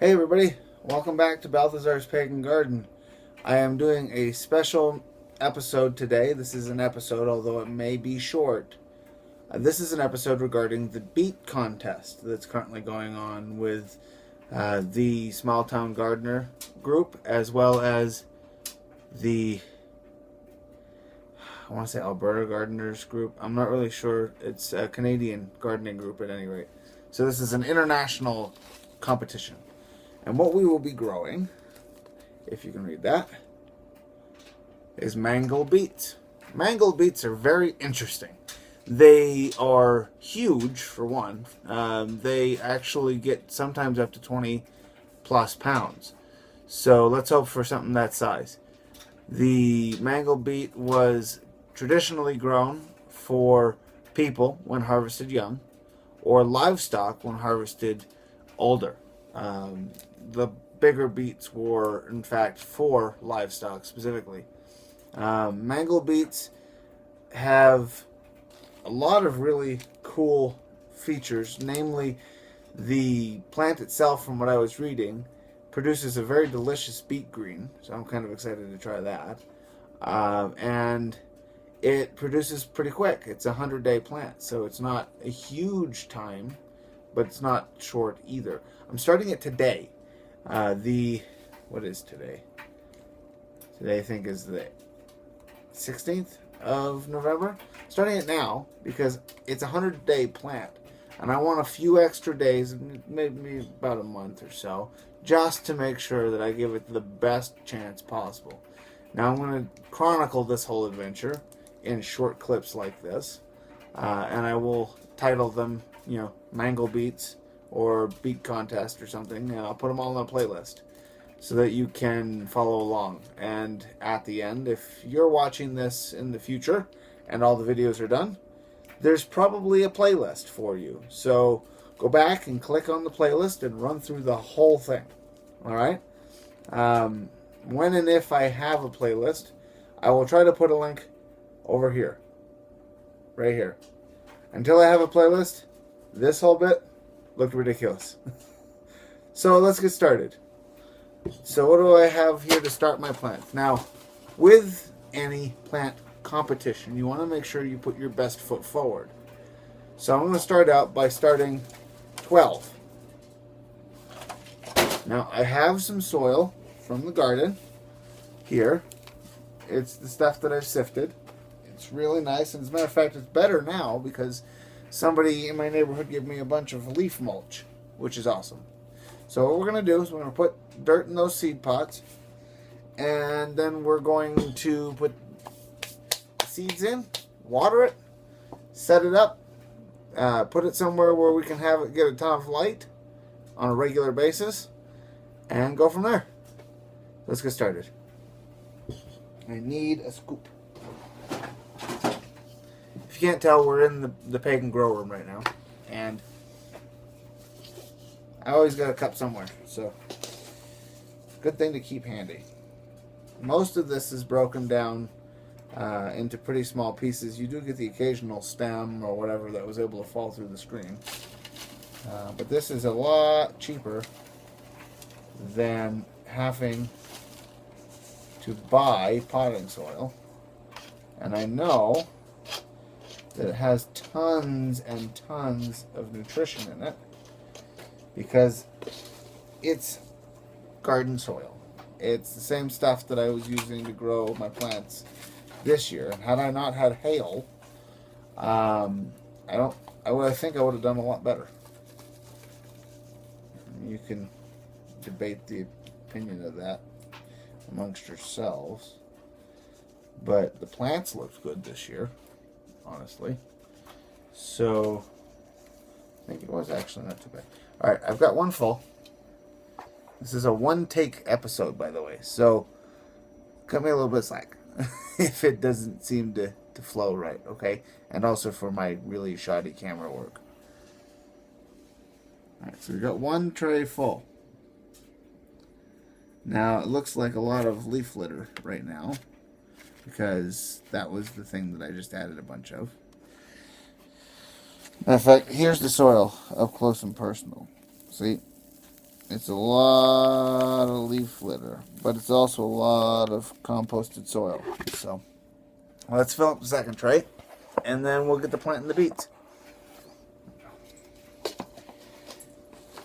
Hey everybody, welcome back to Balthazar's Pagan Garden. I am doing a special episode today. This is an episode, although it may be short. This is an episode regarding the beet contest that's currently going on with the Smalltown Gardener group, as well as the, I want to say Alberta Gardeners group. I'm not really sure. It's a Canadian gardening group at any rate. So this is an international competition. And what we will be growing, if you can read that, is Mangel beets. Mangel beets are very interesting. They are huge, for one. They actually get sometimes up to 20 plus pounds. So let's hope for something that size. The Mangel beet was traditionally grown for people when harvested young, or livestock when harvested older. The bigger beets were, in fact, for livestock specifically. Mangel beets have a lot of really cool features, namely the plant itself, from what I was reading, produces a very delicious beet green, so I'm kind of excited to try that. And it produces pretty quick. It's a 100-day plant, so it's not a huge time, but it's not short either. I'm starting it today. What is today? Today I think is the 16th of November. Starting it now because it's a 100-day plant, and I want a few extra days, maybe about a month or so, just to make sure that I give it the best chance possible. Now I'm going to chronicle this whole adventure in short clips like this, and I will title them, Mangel Beets or Beet Contest or something, and I'll put them all on a playlist so that you can follow along. And at the end, if you're watching this in the future and all the videos are done, there's probably a playlist for you. So go back and click on the playlist and run through the whole thing. All right? When and if I have a playlist, I will try to put a link over here. Right here. Until I have a playlist, this whole bit looked ridiculous. So let's get started. So what do I have here to start my plants? Now, with any plant competition, you want to make sure you put your best foot forward. So I'm going to start out by starting 12. Now, I have some soil from the garden here. It's the stuff that I've sifted. It's really nice, and as a matter of fact, it's better now because somebody in my neighborhood gave me a bunch of leaf mulch, which is awesome. So what we're going to do is we're going to put dirt in those seed pots, and then we're going to put seeds in, water it, set it up, put it somewhere where we can have it get a ton of light on a regular basis, and go from there. Let's get started. I need a scoop. If you can't tell, we're in the pagan grow room right now, and I always got a cup somewhere, so good thing to keep handy. Most of this is broken down into pretty small pieces. You do get the occasional stem or whatever that was able to fall through the screen, but this is a lot cheaper than having to buy potting soil, and I know that it has tons and tons of nutrition in it because it's garden soil. It's the same stuff that I was using to grow my plants this year, and had I not had hail, I think I would have done a lot better. You can debate the opinion of that amongst yourselves, but the plants looked good this year, honestly. So I think it was actually not too bad. Alright, I've got one full. This is a one-take episode, by the way, so cut me a little bit of slack if it doesn't seem to flow right, okay? And also for my really shoddy camera work. Alright, so we've got one tray full. Now, it looks like a lot of leaf litter right now, because that was the thing that I just added a bunch of. Matter of fact, here's the soil up close and personal. See? It's a lot of leaf litter, but it's also a lot of composted soil. So let's fill up the second tray, and then we'll get to planting the beets.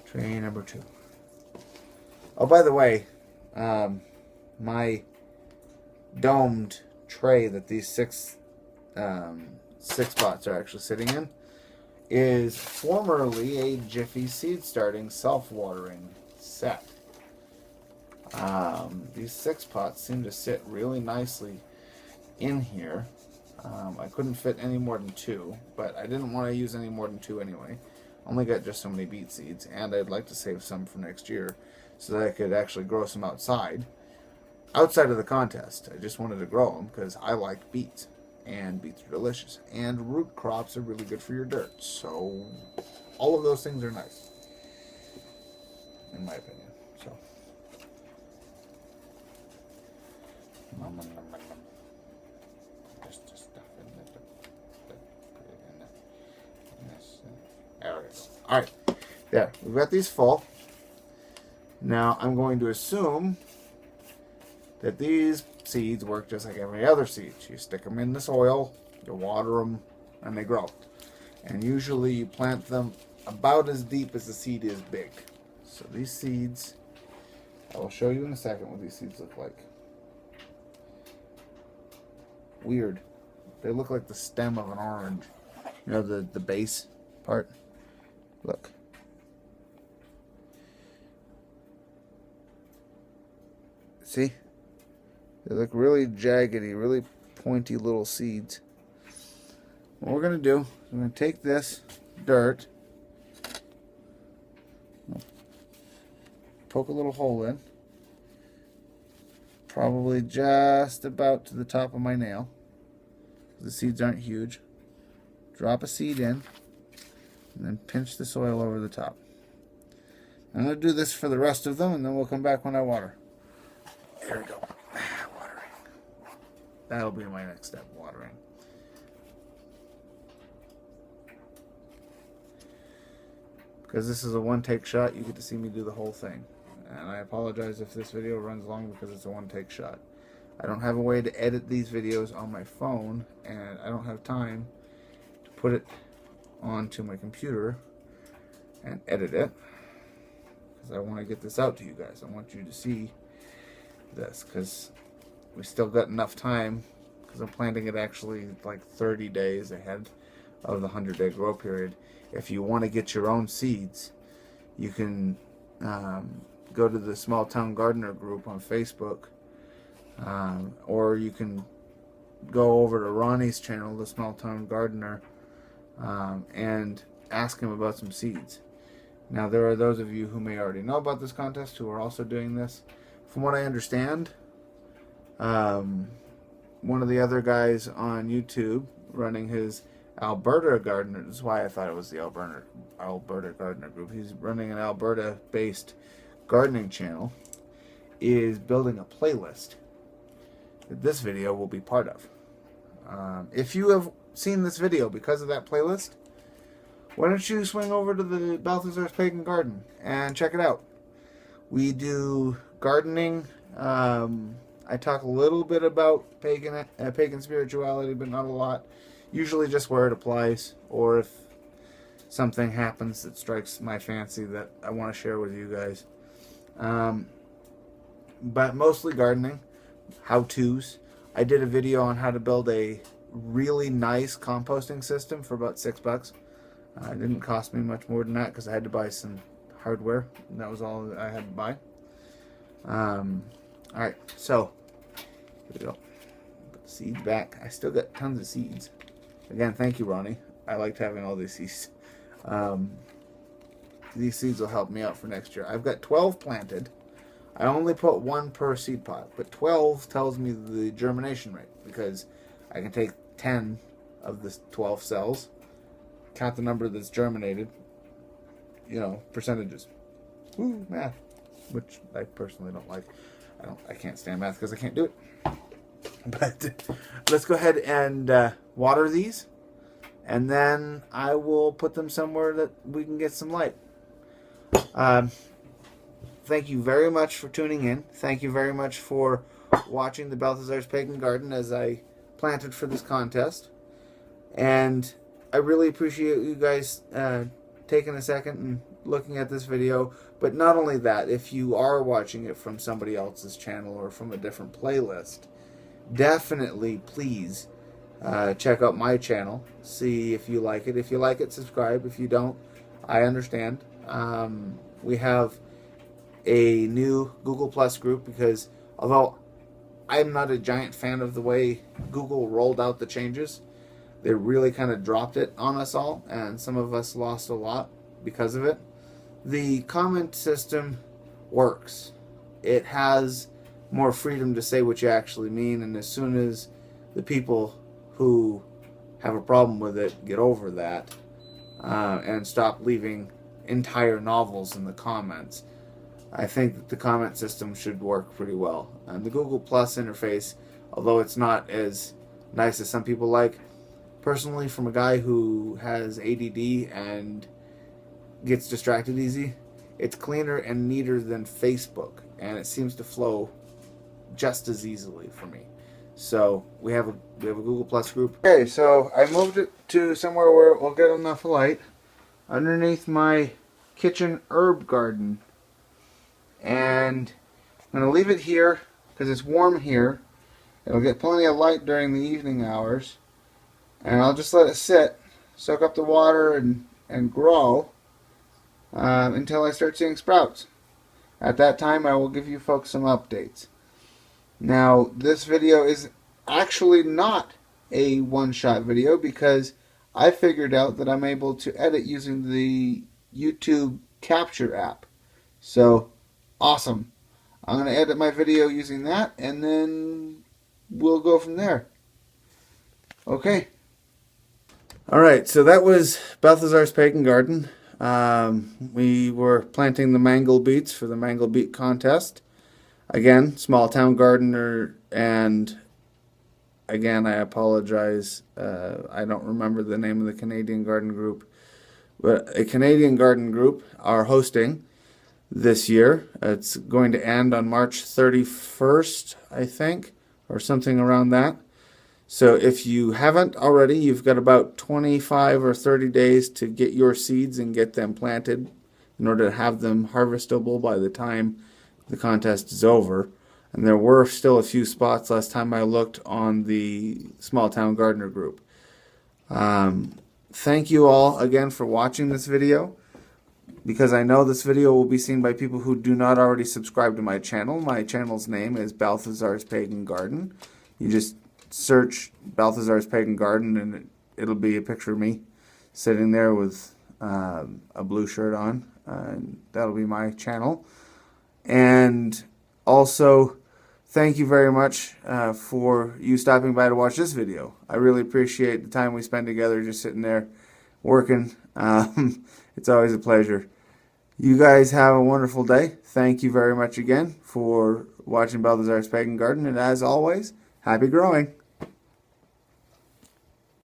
Tray number 2. Oh, by the way, my domed tray that these six pots are actually sitting in is formerly a Jiffy seed starting self-watering set. These 6 pots seem to sit really nicely in here. I couldn't fit any more than 2, but I didn't want to use any more than 2 anyway. Only got just so many beet seeds, and I'd like to save some for next year so that I could actually grow some outside of the contest. I just wanted to grow them because I like beets, and beets are delicious, and root crops are really good for your dirt. So all of those things are nice, in my opinion. So just stuff in there. There we go. All right, there. We've got these full. Now I'm going to assume that these seeds work just like every other seed. You stick them in the soil, you water them, and they grow. And usually you plant them about as deep as the seed is big. So these seeds, I will show you in a second what these seeds look like. Weird. They look like the stem of an orange. You know, the base part? Look. See? They look really jaggedy, really pointy little seeds. What we're going to do is we're going to take this dirt, poke a little hole in, probably just about to the top of my nail. The seeds aren't huge. Drop a seed in, and then pinch the soil over the top. I'm going to do this for the rest of them, and then we'll come back when I water. There we go. Watering. That'll be my next step, watering. Because this is a one-take shot, you get to see me do the whole thing. And I apologize if this video runs long because it's a one-take shot. I don't have a way to edit these videos on my phone, and I don't have time to put it onto my computer and edit it. Because I want to get this out to you guys. I want you to see this, because we still got enough time, because I'm planting it actually like 30 days ahead of the 100-day grow period. If you want to get your own seeds, you can go to the Smalltown Gardener group on Facebook, or you can go over to Ronnie's channel, the Smalltown Gardener, and ask him about some seeds. Now, there are those of you who may already know about this contest who are also doing this. From what I understand, one of the other guys on YouTube running his Alberta Gardener, this is why I thought it was the Alberta Gardener group. He's running an Alberta-based gardening channel, is building a playlist that this video will be part of. If you have seen this video because of that playlist, why don't you swing over to the Balthazar's Pagan Garden and check it out. We do gardening. I talk a little bit about pagan spirituality, but not a lot. Usually just where it applies, or if something happens that strikes my fancy that I want to share with you guys. But mostly gardening, how-tos. I did a video on how to build a really nice composting system for about $6. It didn't cost me much more than that because I had to buy some hardware, and that was all that I had to buy. Alright, so here we go. Put the seeds back. I still got tons of seeds. Again, thank you, Ronnie. I liked having all these seeds. These seeds will help me out for next year. I've got 12 planted. I only put 1 per seed pot, but 12 tells me the germination rate, because I can take 10 of the 12 cells, count the number that's germinated, you know, percentages. Woo, math, which I personally don't like. I can't stand math because I can't do it. But let's go ahead and water these, and then I will put them somewhere that we can get some light. thank you very much for tuning in. Thank you very much for watching the Balthazar's Pagan Garden as I planted for this contest. And I really appreciate you guys taking a second and looking at this video. But not only that, if you are watching it from somebody else's channel or from a different playlist, definitely please check out my channel, see if you like it. If you like it, subscribe. If you don't, I understand. We have a new Google Plus group because although I'm not a giant fan of the way Google rolled out the changes, they really kind of dropped it on us all, and some of us lost a lot because of it. The comment system works. It has more freedom to say what you actually mean, and as soon as the people who have a problem with it get over that and stop leaving entire novels in the comments, I think that the comment system should work pretty well. And the Google Plus interface, although it's not as nice as some people like, personally, from a guy who has ADD and gets distracted easy, it's cleaner and neater than Facebook, and it seems to flow just as easily for me. So we have a Google Plus group. Okay, so I moved it to somewhere where it will get enough light underneath my kitchen herb garden, and I'm going to leave it here because it's warm here. It'll get plenty of light during the evening hours, and I'll just let it sit, soak up the water, and grow until I start seeing sprouts. At that time, I will give you folks some updates. Now, this video is actually not a one-shot video because I figured out that I'm able to edit using the YouTube Capture app. So, awesome. I'm going to edit my video using that, and then we'll go from there. Okay. Alright, so that was Balthazar's Pagan Garden. We were planting the Mangel beets for the Mangel Beet Contest. Again, Smalltown Gardener, and again, I apologize. I don't remember the name of the Canadian garden group. But a Canadian garden group are hosting this year. It's going to end on March 31st, I think, or something around that. So if you haven't already, you've got about 25 or 30 days to get your seeds and get them planted in order to have them harvestable by the time the contest is over. And there were still a few spots last time I looked on the Smalltown Gardener group. Thank you all again for watching this video, because I know this video will be seen by people who do not already subscribe to my channel. My channel's name is Balthazar's Pagan Garden. You just search Balthazar's Pagan Garden and it'll be a picture of me sitting there with a blue shirt on. And that'll be my channel. And also, thank you very much for you stopping by to watch this video. I really appreciate the time we spend together just sitting there working. It's always a pleasure. You guys have a wonderful day. Thank you very much again for watching Balthazar's Pagan Garden. And as always, happy growing.